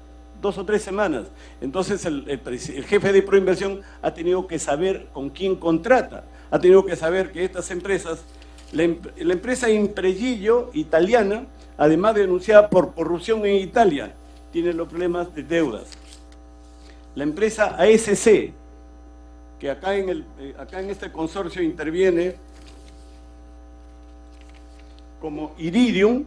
2 o 3 semanas. Entonces el jefe de Proinversión ha tenido que saber con quién contrata, ha tenido que saber que estas empresas, la empresa Impregilo italiana, además de denunciada por corrupción en Italia, tiene los problemas de deudas. La empresa ASC, que acá en este consorcio interviene como Iridium,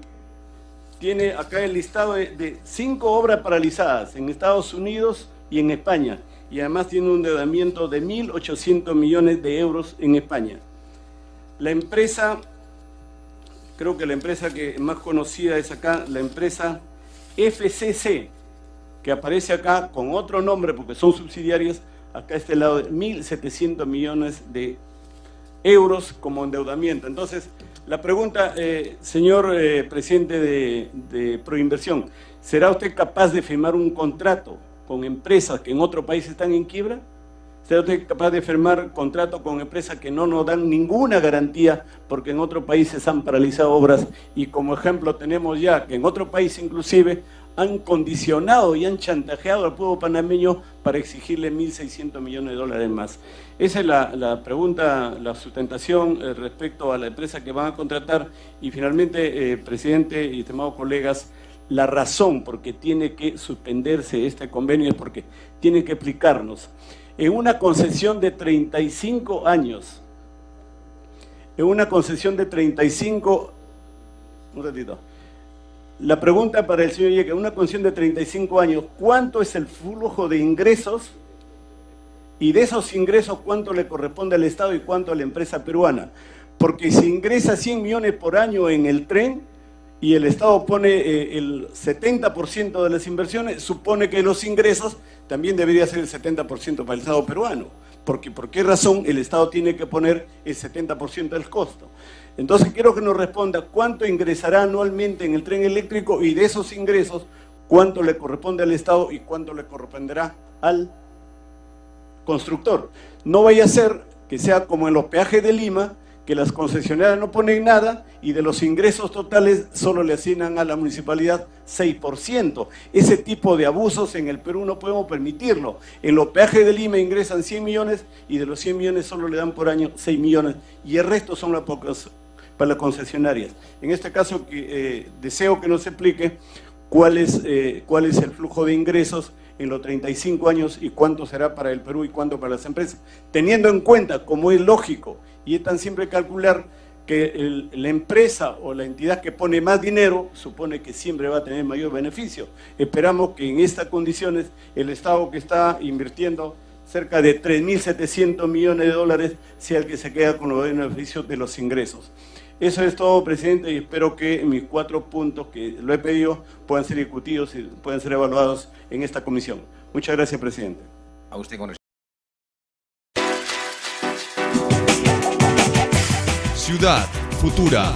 tiene acá el listado de 5 obras paralizadas en Estados Unidos y en España, y además tiene un endeudamiento de 1.800 millones de euros en España. La empresa, creo que la empresa que más conocida es acá, la empresa FCC, que aparece acá con otro nombre porque son subsidiarias, acá a este lado, de 1.700 millones de euros como endeudamiento. Entonces, la pregunta, señor presidente de Proinversión, ¿será usted capaz de firmar un contrato con empresas que en otro país están en quiebra? ¿Será usted capaz de firmar contrato con empresas que no nos dan ninguna garantía porque en otros países han paralizado obras? Y como ejemplo tenemos ya que en otro país inclusive han condicionado y han chantajeado al pueblo panameño para exigirle 1.600 millones de dólares más. Esa es la pregunta, la sustentación respecto a la empresa que van a contratar. Y finalmente, presidente y estimados colegas, la razón por qué tiene que suspenderse este convenio es porque tiene que explicarnos. En una concesión de 35 años, un ratito, La pregunta para el señor Yeke, una concesión de 35 años, ¿cuánto es el flujo de ingresos? Y de esos ingresos, ¿cuánto le corresponde al Estado y cuánto a la empresa peruana? Porque si ingresa 100 millones por año en el tren y el Estado pone el 70% de las inversiones, supone que los ingresos también debería ser el 70% para el Estado peruano. Porque ¿por qué razón el Estado tiene que poner el 70% del costo? Entonces quiero que nos responda cuánto ingresará anualmente en el tren eléctrico y de esos ingresos, cuánto le corresponde al Estado y cuánto le corresponderá al constructor. No vaya a ser que sea como en los peajes de Lima, que las concesionarias no ponen nada y de los ingresos totales solo le asignan a la municipalidad 6%. Ese tipo de abusos en el Perú no podemos permitirlo. En los peajes de Lima ingresan 100 millones y de los 100 millones solo le dan por año 6 millones y el resto son para las concesionarias. En este caso deseo que nos explique cuál es el flujo de ingresos en los 35 años y cuánto será para el Perú y cuánto para las empresas, teniendo en cuenta, como es lógico, y es tan simple calcular que la empresa o la entidad que pone más dinero supone que siempre va a tener mayor beneficio. Esperamos que en estas condiciones el Estado, que está invirtiendo cerca de 3.700 millones de dólares, sea el que se queda con los beneficios de los ingresos. Eso es todo, presidente, y espero que mis 4 puntos que lo he pedido puedan ser discutidos y puedan ser evaluados en esta comisión. Muchas gracias, presidente. A usted con Ciudad Futura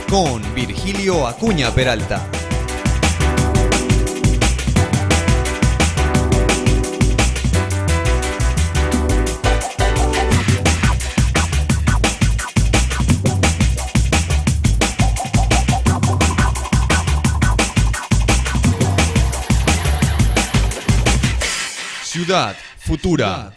con Virgilio Acuña Peralta. Ciudad Futura.